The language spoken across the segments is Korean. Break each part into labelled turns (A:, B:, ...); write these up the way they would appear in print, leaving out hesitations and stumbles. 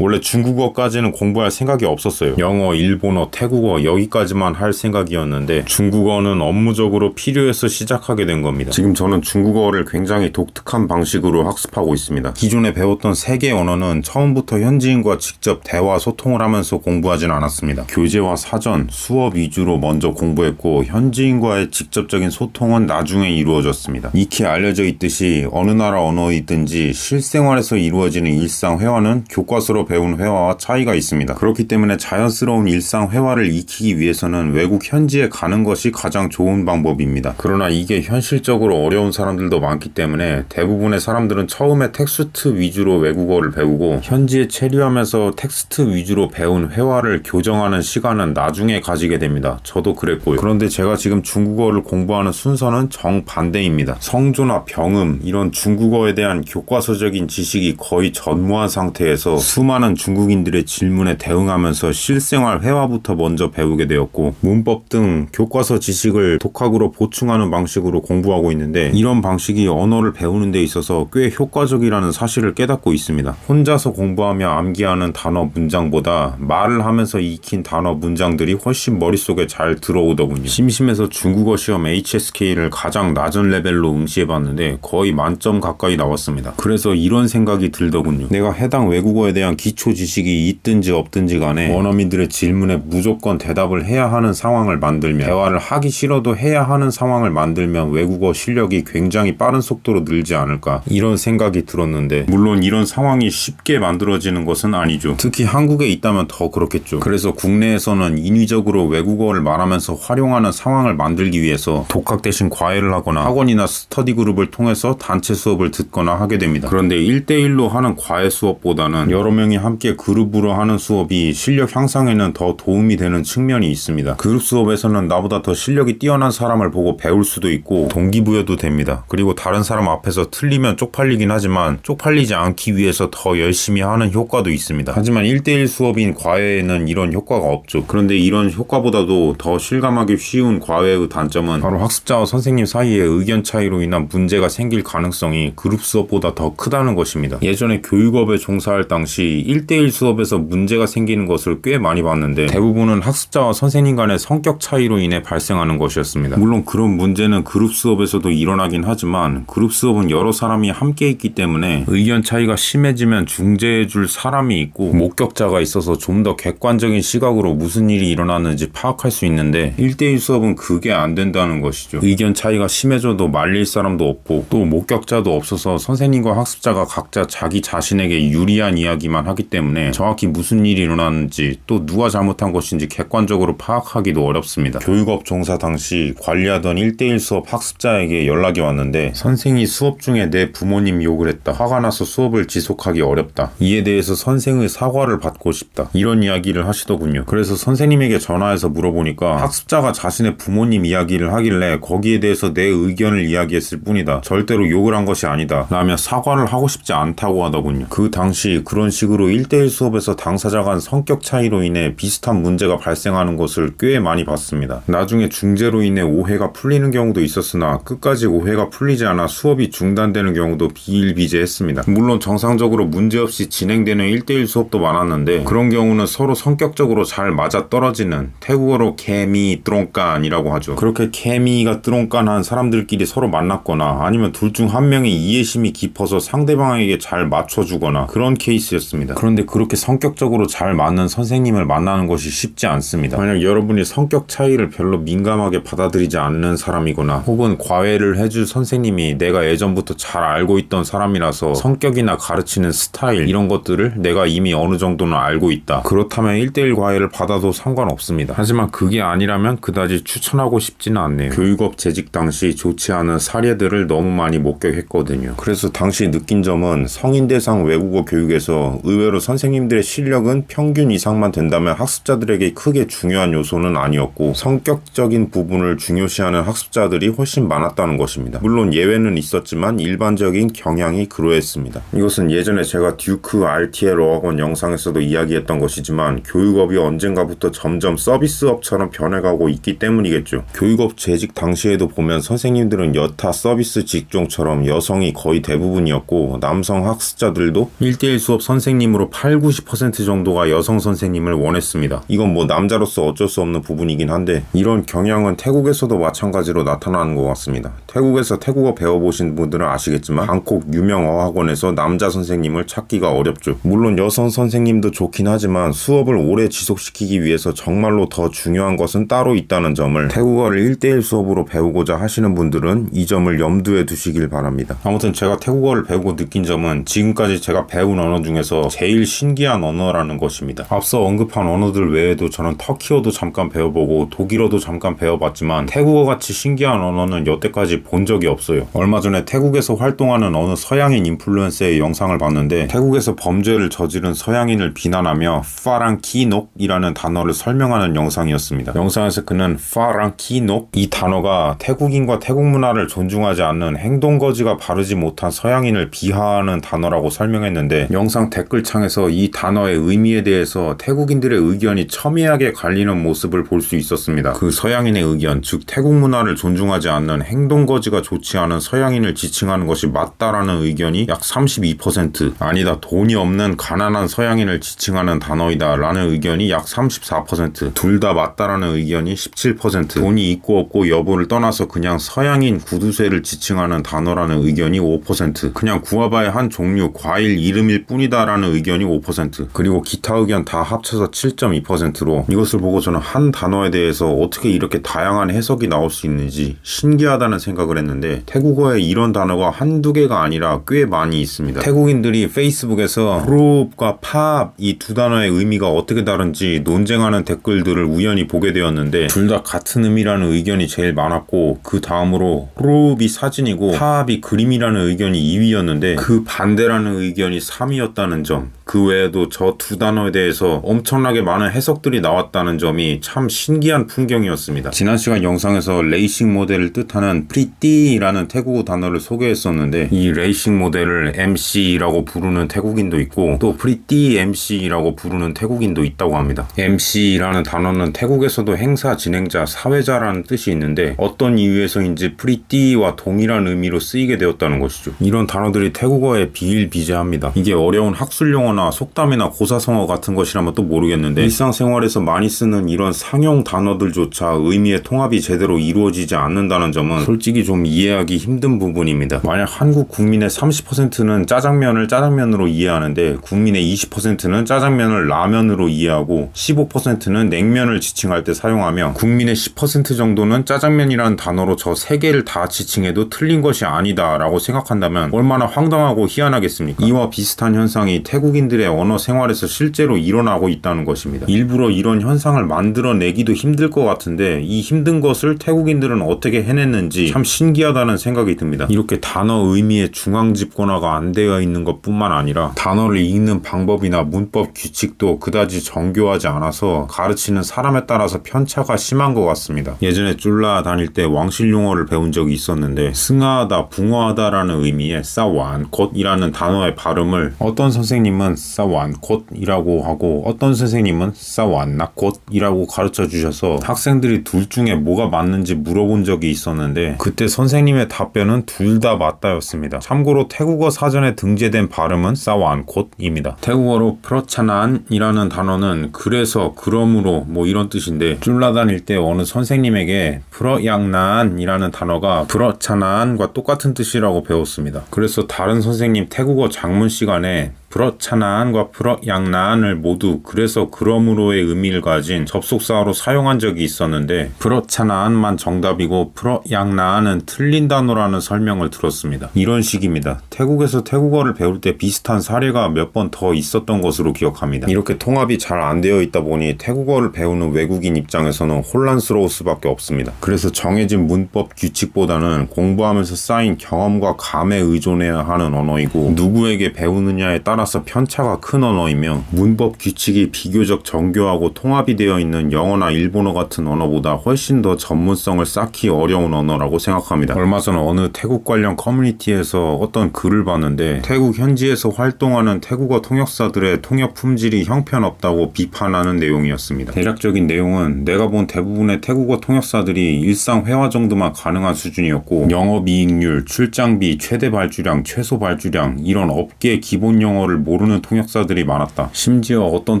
A: 원래 중국어까지는 공부할 생각이 없었어요. 영어, 일본어, 태국어 여기까지만 할 생각이었는데 중국어는 업무적으로 필요해서 시작하게 된 겁니다. 지금 저는 중국어를 굉장히 독특한 방식으로 학습하고 있습니다. 기존에 배웠던 3개 언어는 처음부터 현지인과 직접 대화 소통을 하면서 공부하진 않았습니다. 교재와 사전, 수업 위주로 먼저 공부했고 현지인과의 직접적인 소통은 나중에 이루어졌습니다. 익히 알려져 있듯이 어느 나라 언어이든지 실생활에서 이루어지는 일상 회화는 교과서로 배운 회화와 차이가 있습니다. 그렇기 때문에 자연스러운 일상 회화를 익히기 위해서는 외국 현지에 가는 것이 가장 좋은 방법입니다. 그러나 이게 현실적으로 어려운 사람들도 많기 때문에 대부분의 사람들은 처음에 텍스트 위주로 외국어를 배우고 현지에 체류하면서 텍스트 위주로 배운 회화를 교정하는 시간은 나중에 가지게 됩니다. 저도 그랬고요. 그런데 제가 지금 중국어를 공부하는 순서는 정반대입니다. 성조나 병음 이런 중국어에 대한 교과서적인 지식이 거의 전무한 상태에서 수많은 중국인들의 질문에 대응하면서 실생활 회화부터 먼저 배우게 되었고 문법 등 교과서 지식을 독학으로 보충하는 방식으로 공부하고 있는데 이런 방식이 언어를 배우는 데 있어서 꽤 효과적이라는 사실을 깨닫고 있습니다. 혼자서 공부하며 암기하는 단어 문장보다 말을 하면서 익힌 단어 문장들이 훨씬 머릿속에 잘 들어오더군요. 심심해서 중국어 시험 HSK를 가장 낮은 레벨로 응시해봤는데 거의 만점 가까이 나왔습니다. 그래서 이런 생각이 들더군요. 내가 해당 외국어에 대한 기초 지식이 있든지 없든지 간에 원어민들의 질문에 무조건 대답을 해야 하는 상황을 만들면 대화를 하기 싫어도 해야 하는 상황을 만들면 외국어 실력이 굉장히 빠른 속도로 늘지 않을까 이런 생각이 들었는데 물론 이런 상황이 쉽게 만들어지는 것은 아니죠. 특히 한국에 있다면 더 그렇겠죠. 그래서 국내에서는 인위적으로 외국어를 말하면서 활용하는 상황을 만들기 위해서 독학 대신 과외를 하거나 학원이나 스터디 그룹을 통해서 단체 수업을 듣거나 하게 됩니다. 그런데 1대1로 하는 과외 수업보다는 여러 명이 함께 그룹으로 하는 수업이 실력 향상에는 더 도움이 되는 측면이 있습니다. 그룹 수업에서는 나보다 더 실력이 뛰어난 사람을 보고 배울 수도 있고 동기부여도 됩니다. 그리고 다른 사람 앞에서 틀리면 쪽팔리긴 하지만 쪽팔리지 않기 위해서 더 열심히 하는 효과도 있습니다. 하지만 1대1 수업인 과외에는 이런 효과가 없죠. 그런데 이런 효과보다도 더 실감하기 쉬운 과외의 단점은 바로 학습자와 선생님 사이의 의견 차이로 인한 문제가 생길 가능성이 그룹 수업보다 더 크다는 것입니다. 예전에 교육업에 종사할 당시 1대1 수업에서 문제가 생기는 것을 꽤 많이 봤는데 대부분은 학습자와 선생님 간의 성격 차이로 인해 발생하는 것이었습니다. 물론 그런 문제는 그룹 수업에서도 일어나긴 하지만 그룹 수업은 여러 사람이 함께 있기 때문에 의견 차이가 심해지면 중재해줄 사람이 있고 목격자가 있어서 좀 더 객관적인 시각으로 무슨 일이 일어났는지 파악할 수 있는데 1대1 수업은 그게 안 된다는 것이죠. 의견 차이가 심해져도 말릴 사람도 없고 또 목격자도 없어서 선생님과 학습자가 각자 자기 자신에게 유리한 이야기만 하기 때문에 정확히 무슨 일이 일어났는지 또 누가 잘못한 것인지 객관적으로 파악하기도 어렵습니다. 교육업 종사 당시 관리하던 1대1 수업 학습자에게 연락이 왔는데 선생이 수업 중에 내 부모님 욕을 했다. 화가 나서 수업을 지속하기 어렵다. 이에 대해서 선생의 사과를 받고 싶다. 이런 이야기를 하시더군요. 그래서 선생님에게 전화해서 물어보니까 학습자가 자신의 부모님 이야기를 하길래 거기에 대해서 내 의견을 이야기했을 뿐이다. 절대로 욕을 한 것이 아니다. 라며 사과를 하고 싶지 않다고 하더군요. 그 당시 그런 식으로 1대1 수업에서 당사자 간 성격 차이로 인해 비슷한 문제가 발생하는 것을 꽤 많이 봤습니다. 나중에 중재로 인해 오해가 풀리는 경우도 있었으나 끝까지 오해가 풀리지 않아 수업이 중단되는 경우도 비일비재했습니다. 물론 정상적으로 문제없이 진행되는 1대1 수업도 많았는데 그런 경우는 서로 성격적으로 잘 맞아떨어지는 태국어로 케미 뚜롱깐이라고 하죠. 그렇게 케미가 뚜롱깐한 사람들끼리 서로 만났거나 아니면 둘 중 한 명이 이해심이 깊어서 상대방에게 잘 맞춰주거나 그런 케이스였습니다. 그런데 그렇게 성격적으로 잘 맞는 선생님을 만나는 것이 쉽지 않습니다. 만약 여러분이 성격 차이를 별로 민감하게 받아들이지 않는 사람이거나 혹은 과외를 해줄 선생님이 내가 예전부터 잘 알고 있던 사람이라서 성격이나 가르치는 스타일 이런 것들을 내가 이미 어느 정도는 알고 있다. 그렇다면 1대1 과외를 받아도 상관없습니다. 하지만 그게 아니라면 그다지 추천하고 싶지는 않네요. 교육업 재직 당시 좋지 않은 사례들을 너무 많이 목격했거든요. 그래서 당시 느낀 점은 성인 대상 외국어 교육에서 의외로 선생님들의 실력은 평균 이상만 된다면 학습자들에게 크게 중요한 요소는 아니었고 성격적인 부분을 중요시하는 학습자들이 훨씬 많았다는 것입니다. 물론 예외는 있었지만 일반적인 경향이 그러했습니다. 이것은 예전에 제가 듀크 RTL 어학원 영상에서도 이야기했던 것이지만 교육업이 언젠가부터 점점 서비스업처럼 변해가고 있기 때문이겠죠. 교육업 재직 당시에도 보면 선생님들은 여타 서비스 직종처럼 여성이 거의 대부분이었고 남성 학습자들도 1대1 수업 선생님은 선생님으로 8-90% 정도가 여성 선생님을 원했습니다. 이건 뭐 남자로서 어쩔 수 없는 부분이긴 한데 이런 경향은 태국에서도 마찬가지로 나타나는 것 같습니다. 태국에서 태국어 배워보신 분들은 아시겠지만 방콕 유명 어학원에서 남자 선생님을 찾기가 어렵죠. 물론 여성 선생님도 좋긴 하지만 수업을 오래 지속시키기 위해서 정말로 더 중요한 것은 따로 있다는 점을 태국어를 1:1 수업으로 배우고자 하시는 분들은 이 점을 염두에 두시길 바랍니다. 아무튼 제가 태국어를 배우고 느낀 점은 지금까지 제가 배운 언어 중에서 제일 신기한 언어라는 것입니다. 앞서 언급한 언어들 외에도 저는 터키어도 잠깐 배워보고 독일어도 잠깐 배워봤지만 태국어같이 신기한 언어는 여태까지 본 적이 없어요. 얼마 전에 태국에서 활동하는 어느 서양인 인플루언서의 영상을 봤는데 태국에서 범죄를 저지른 서양인을 비난하며 파랑키녹이라는 단어를 설명하는 영상이었습니다. 영상에서 그는 파랑키녹 이 단어가 태국인과 태국 문화를 존중하지 않는 행동거지가 바르지 못한 서양인을 비하하는 단어라고 설명했는데 영상 댓글창에서 이 단어의 의미에 대해서 태국인들의 의견이 첨예하게 갈리는 모습을 볼 수 있었습니다. 그 서양인의 의견, 즉 태국 문화를 존중하지 않는 행동거지가 좋지 않은 서양인을 지칭하는 것이 맞다라는 의견이 약 32%, 아니다 돈이 없는 가난한 서양인을 지칭하는 단어이다 라는 의견이 약 34%, 둘 다 맞다라는 의견이 17%, 돈이 있고 없고 여부를 떠나서 그냥 서양인 구두쇠를 지칭하는 단어라는 의견이 5%, 그냥 구아바의 한 종류 과일 이름일 뿐이다 라는 의견이 5%, 그리고 기타 의견 다 합쳐서 7.2%로 이것을 보고 저는 한 단어에 대해서 어떻게 이렇게 다양한 해석이 나올 수 있는지 신기하다는 생각을 했는데 태국어에 이런 단어가 한두 개가 아니라 꽤 많이 있습니다. 태국인들이 페이스북에서 프롭과 팝 이 두 단어의 의미가 어떻게 다른지 논쟁하는 댓글들을 우연히 보게 되었는데 둘 다 같은 의미라는 의견이 제일 많았고 그 다음으로 프롭이 사진이고 팝이 그림이라는 의견이 2위였는데 그 반대라는 의견이 3위였다는 점, 그 외에도 저 두 단어에 대해서 엄청나게 많은 해석들이 나왔다는 점이 참 신기한 풍경이었습니다. 지난 시간 영상에서 레이싱 모델을 뜻하는 프리띠라는 태국어 단어를 소개했었는데 이 레이싱 모델을 MC라고 부르는 태국인도 있고 또 프리띠 MC라고 부르는 태국인도 있다고 합니다. MC라는 단어는 태국에서도 행사 진행자, 사회자라는 뜻이 있는데 어떤 이유에서인지 프리띠와 동일한 의미로 쓰이게 되었다는 것이죠. 이런 단어들이 태국어에 비일비재합니다. 이게 어려운 학술 용어나 속담이나 고사성어 같은 것이라면 또 모르겠는데 일상생활에서 많이 쓰는 이런 상용 단어들조차 의미의 통합이 제대로 이루어지지 않는다는 점은 솔직히 좀 이해하기 힘든 부분입니다. 만약 한국 국민의 30%는 짜장면을 짜장면으로 이해하는데 국민의 20%는 짜장면을 라면으로 이해하고 15%는 냉면을 지칭할 때 사용하며 국민의 10% 정도는 짜장면이라는 단어로 저 세 개를 다 지칭해도 틀린 것이 아니다 라고 생각한다면 얼마나 황당하고 희한하겠습니까? 이와 비슷한 현상이 태국인들의 언어 생활에서 실제로 일어나고 있다는 것입니다. 일부러 이런 현상을 만들어내기도 힘들 것 같은데 이 힘든 것을 태국인들은 어떻게 해냈는지 참 신기하다는 생각이 듭니다. 이렇게 단어 의미의 중앙 집권화가 안 되어 있는 것뿐만 아니라 단어를 읽는 방법이나 문법 규칙도 그다지 정교하지 않아서 가르치는 사람에 따라서 편차가 심한 것 같습니다. 예전에 쫄라 다닐 때 왕실 용어를 배운 적이 있었는데 승하하다, 붕어하다라는 의미의 싸완콧이라는 단어의 발음을 어떤 선생님은 싸완콧이라고 하고 어떤 선생님은 싸완나콧이라고 가르쳐 주셔서 학생들이 둘 중에 뭐가 맞는지 물어본 적이 있었는데 그때 선생님의 답변은 둘 다 맞다였습니다. 참고로 태국어 사전에 등재된 발음은 싸완콧입니다. 태국어로 프러차난이라는 단어는 그래서, 그러므로 뭐 이런 뜻인데 쫄라 다닐 때 어느 선생님에게 프러양난이라는 단어가 프러차난과 똑같은 뜻이라고 배웠습니다. 그래서 다른 선생님 태국어 작문 시간에 프러차난과 프러양난을 모두 그래서 그러므로의 의미를 가진 접속사로 사용한 적이 있었는데 프러차난만 정답이고 프러양난은 틀린 단어라는 설명을 들었습니다. 이런 식입니다. 태국에서 태국어를 배울 때 비슷한 사례가 몇 번 더 있었던 것으로 기억합니다. 이렇게 통합이 잘 안 되어 있다 보니 태국어를 배우는 외국인 입장에서는 혼란스러울 수밖에 없습니다. 그래서 정해진 문법 규칙보다는 공부하면서 쌓인 경험과 감에 의존해야 하는 언어이고 누구에게 배우느냐에 따라서 편차가 큰 언어이며 문법 규칙이 비교적 정교하고 통합이 되어 있는 영어나 일본어 같은 언어보다 훨씬 더 전문성을 쌓기 어려운 언어라고 생각합니다. 얼마 전 어느 태국 관련 커뮤니티에서 어떤 글을 봤는데 태국 현지에서 활동하는 태국어 통역사들의 통역 품질이 형편없다고 비판하는 내용이었습니다. 대략적인 내용은 내가 본 대부분의 태국어 통역사들이 일상 회화 정도만 가능한 수준이었고 영업이익률, 출장비, 최대 발주량, 최소 발주량 이런 업계 기본 영어를 태국어를 모르는 통역사들이 많았다. 심지어 어떤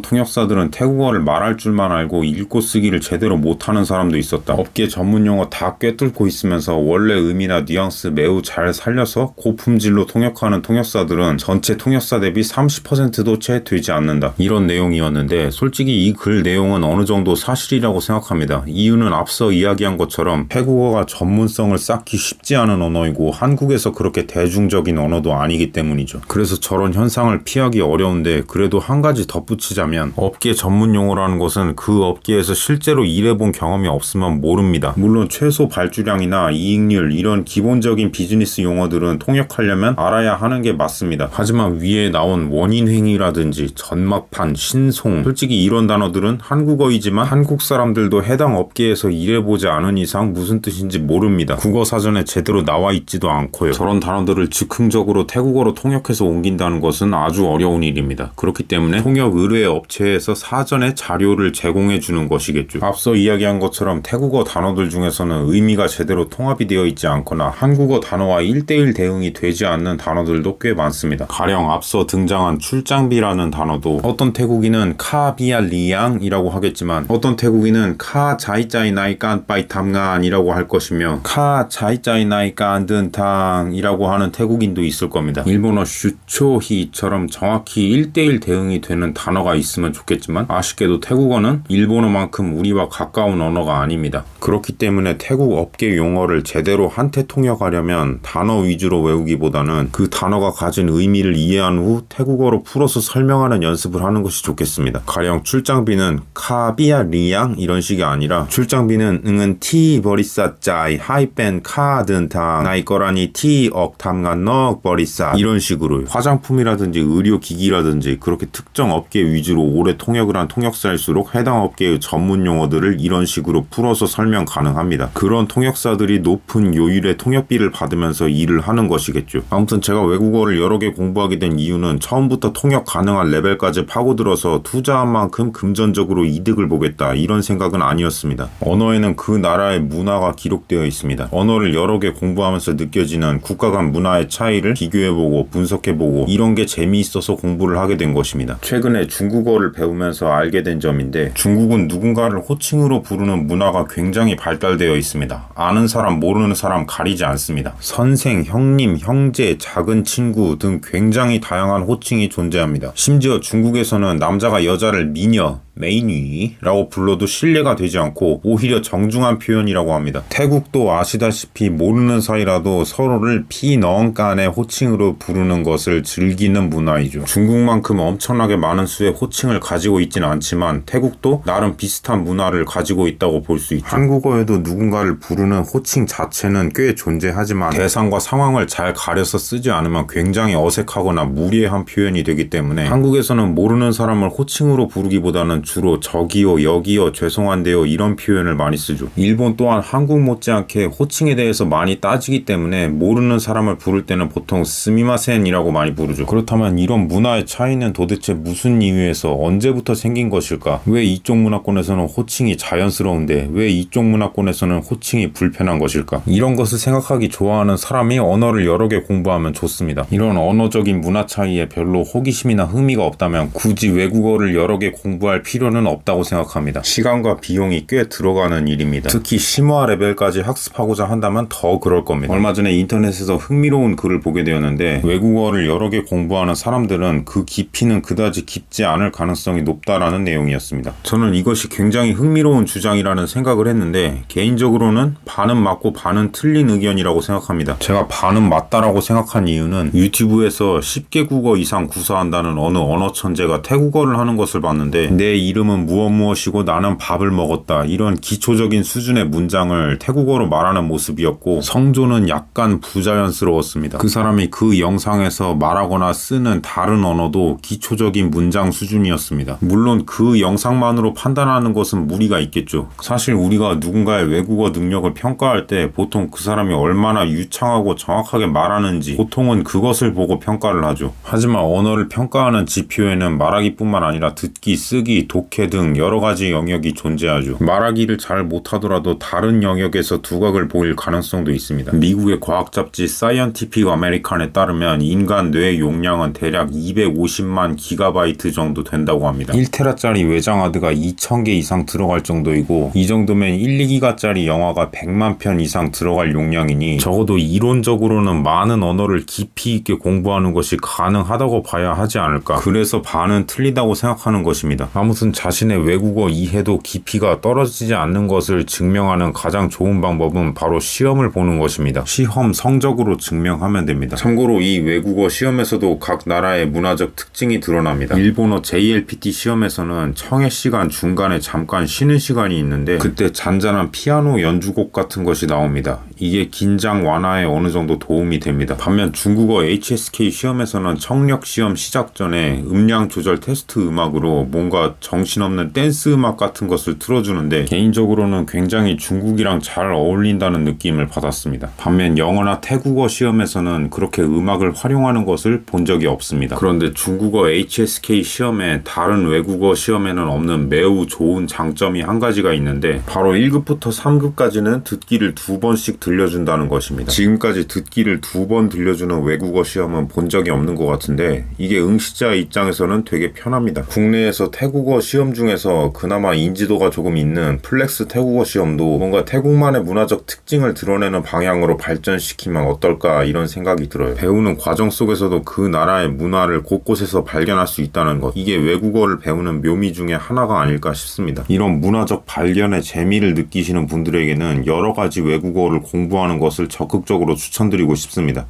A: 통역사들은 태국어를 말할 줄만 알고 읽고 쓰기를 제대로 못하는 사람도 있었다. 업계 전문 용어 다 꿰뚫고 있으면서 원래 의미나 뉘앙스 매우 잘 살려서 고품질로 통역하는 통역사들은 전체 통역사 대비 30%도 채 되지 않는다. 이런 내용이었는데 솔직히 이 글 내용은 어느 정도 사실이라고 생각합니다. 이유는 앞서 이야기한 것처럼 태국어가 전문성을 쌓기 쉽지 않은 언어이고 한국에서 그렇게 대중적인 언어도 아니기 때문이죠. 그래서 저런 현상을 피하기 어려운데 그래도 한 가지 덧붙이자면 업계 전문 용어라는 것은 그 업계에서 실제로 일해본 경험이 없으면 모릅니다. 물론 최소 발주량이나 이익률 이런 기본적인 비즈니스 용어들은 통역하려면 알아야 하는 게 맞습니다. 하지만 위에 나온 원인행위라든지 전막판, 신송 솔직히 이런 단어들은 한국어이지만 한국 사람들도 해당 업계에서 일해보지 않은 이상 무슨 뜻인지 모릅니다. 국어사전에 제대로 나와 있지도 않고요. 저런 단어들을 즉흥적으로 태국어로 통역해서 옮긴다는 것은 아주 어려운 일입니다. 그렇기 때문에 통역 의뢰 업체에서 사전에 자료를 제공해 주는 것이겠죠. 앞서 이야기한 것처럼 태국어 단어들 중에서는 의미가 제대로 통합이 되어 있지 않거나 한국어 단어와 1:1 대응이 되지 않는 단어들도 꽤 많습니다. 가령 앞서 등장한 출장비라는 단어도 어떤 태국인은 카비아 리앙이라고 하겠지만 어떤 태국인은 카 자이짜이 나이깐 빠이 탐간이라고 할 것이며 카 자이짜이 나이깐 든탕이라고 하는 태국인도 있을 겁니다. 일본어 슈초히처럼 정확히 1:1 대응이 되는 단어가 있으면 좋겠지만 아쉽게도 태국어는 일본어만큼 우리와 가까운 언어가 아닙니다. 그렇기 때문에 태국 업계 용어를 제대로 한테 통역하려면 단어 위주로 외우기보다는 그 단어가 가진 의미를 이해한 후 태국어로 풀어서 설명하는 연습을 하는 것이 좋겠습니다. 가령 출장비는 카비아 리양 이런 식이 아니라 출장비는 응은 티 버리사 짜이 하이펜 카든탕 나이 거라니 티 억탐간 너 버리사 이런 식으로 화장품이라든지 의료기기라든지 그렇게 특정 업계 위주로 오래 통역을 한 통역사일수록 해당 업계의 전문 용어들을 이런 식으로 풀어서 설명 가능합니다. 그런 통역사들이 높은 요율의 통역비를 받으면서 일을 하는 것이겠죠. 아무튼 제가 외국어를 여러 개 공부하게 된 이유는 처음부터 통역 가능한 레벨까지 파고들어서 투자한 만큼 금전적으로 이득을 보겠다 이런 생각은 아니었습니다. 언어에는 그 나라의 문화가 기록되어 있습니다. 언어를 여러 개 공부하면서 느껴지는 국가 간 문화의 차이를 비교해보고 분석해보고 이런 게 재미있어서 공부를 하게 된 것입니다. 최근에 중국어를 배우면서 알게 된 점인데 중국은 누군가를 호칭으로 부르는 문화가 굉장히 발달되어 있습니다. 아는 사람 모르는 사람 가리지 않습니다. 선생, 형님, 형제, 작은 친구 등 굉장히 다양한 호칭이 존재합니다. 심지어 중국에서는 남자가 여자를 미녀, 메이뉘라고 불러도 신뢰가 되지 않고 오히려 정중한 표현이라고 합니다. 태국도 아시다시피 모르는 사이라도 서로를 피너간의 호칭으로 부르는 것을 즐기는 문화이죠. 중국만큼 엄청나게 많은 수의 호칭을 가지고 있지는 않지만 태국도 나름 비슷한 문화를 가지고 있다고 볼 수 있죠. 한국어에도 누군가를 부르는 호칭 자체는 꽤 존재하지만 대상과 상황을 잘 가려서 쓰지 않으면 굉장히 어색하거나 무례한 표현이 되기 때문에 한국에서는 모르는 사람을 호칭으로 부르기보다는 주로 저기요, 여기요, 죄송한데요 이런 표현을 많이 쓰죠. 일본 또한 한국 못지않게 호칭에 대해서 많이 따지기 때문에 모르는 사람을 부를 때는 보통 스미마센이라고 많이 부르죠. 그렇다면 이런 문화의 차이는 도대체 무슨 이유에서 언제부터 생긴 것일까? 왜 이쪽 문화권에서는 호칭이 자연스러운데 왜 이쪽 문화권에서는 호칭이 불편한 것일까? 이런 것을 생각하기 좋아하는 사람이 언어를 여러 개 공부하면 좋습니다. 이런 언어적인 문화 차이에 별로 호기심이나 흥미가 없다면 굳이 외국어를 여러 개 공부할 필요는 없다고 생각합니다. 시간과 비용이 꽤 들어가는 일입니다. 특히 심화 레벨까지 학습하고자 한다면 더 그럴 겁니다. 얼마 전에 인터넷에서 흥미로운 글을 보게 되었는데 외국어를 여러 개 공부하는 사람들은 그 깊이는 그다지 깊지 않을 가능성이 높다라는 내용이었습니다. 저는 이것이 굉장히 흥미로운 주장이라는 생각을 했는데 개인적으로는 반은 맞고 반은 틀린 의견이라고 생각합니다. 제가 반은 맞다라고 생각한 이유는 유튜브에서 10개 국어 이상 구사한다는 어느 언어 천재가 태국어를 하는 것을 봤는데 내 이름은 무엇무엇이고 나는 밥을 먹었다 이런 기초적인 수준의 문장을 태국어로 말하는 모습이었고 성조는 약간 부자연스러웠습니다. 그 사람이 그 영상에서 말하거나 쓰는 다른 언어도 기초적인 문장 수준이었습니다. 물론 그 영상만으로 판단하는 것은 무리가 있겠죠. 사실 우리가 누군가의 외국어 능력을 평가할 때 보통 그 사람이 얼마나 유창하고 정확하게 말하는지 보통은 그것을 보고 평가를 하죠. 하지만 언어를 평가하는 지표에는 말하기뿐만 아니라 듣기, 쓰기, 독해 등 여러 가지 영역이 존재하죠. 말하기를 잘 못하더라도 다른 영역에서 두각을 보일 가능성도 있습니다. 미국의 과학 잡지 사이언티픽 아메리칸에 따르면 인간 뇌 용량은 대략 250만 기가바이트 정도 된다고 합니다. 1테라짜리 외장하드가 2000개 이상 들어갈 정도이고, 이 정도면 1, 2기가짜리 영화가 100만 편 이상 들어갈 용량이니 적어도 이론적으로는 많은 언어를 깊이 있게 공부하는 것이 가능하다고 봐야 하지 않을까. 그래서 반은 틀리다고 생각하는 것입니다. 아무튼 자신의 외국어 이해도 깊이가 떨어지지 않는 것을 증명하는 가장 좋은 방법은 바로 시험을 보는 것입니다. 시험 성적으로 증명하면 됩니다. 참고로 이 외국어 시험에서도 각 나라의 문화적 특징이 드러납니다. 일본어 JLPT 시험에서는 청해 시간 중간에 잠깐 쉬는 시간이 있는데, 그때 잔잔한 피아노 연주곡 같은 것이 나옵니다. 이게 긴장 완화에 어느 정도 도움이 됩니다. 반면 중국어 HSK 시험에서는 청력 시험 시작 전에 음량 조절 테스트 음악으로 뭔가 정신없는 댄스 음악 같은 것을 틀어주는데, 개인적으로는 굉장히 중국이랑 잘 어울린다는 느낌을 받았습니다. 반면 영어나 태국어 시험에서는 그렇게 음악을 활용하는 것을 본 적이 없습니다. 그런데 중국어 HSK 시험에 다른 외국어 시험에는 없는 매우 좋은 장점이 한 가지가 있는데, 바로 1급부터 3급까지는 듣기를 2번씩 들려준다는 것입니다. 지금까지 듣기를 2번 들려주는 외국어 시험은 본 적이 없는 것 같은데, 이게 응시자 입장에서는 되게 편합니다. 국내에서 태국어 시험 중에서 그나마 인지도가 조금 있는 플렉스 태국어 시험도 뭔가 태국만의 문화적 특징을 드러내는 방향으로 발전시키면 어떨까, 이런 생각이 들어요. 배우는 과정 속에서도 그 나라의 문화를 곳곳에서 발견할 수 있다는 것, 이게 외국어를 배우는 묘미 중에 하나가 아닐까 싶습니다. 이런 문화적 발견의 재미를 느끼시는 분들에게는 여러 가지 외국어를 공부하는 것을 적극적으로 추천드리고 싶습니다.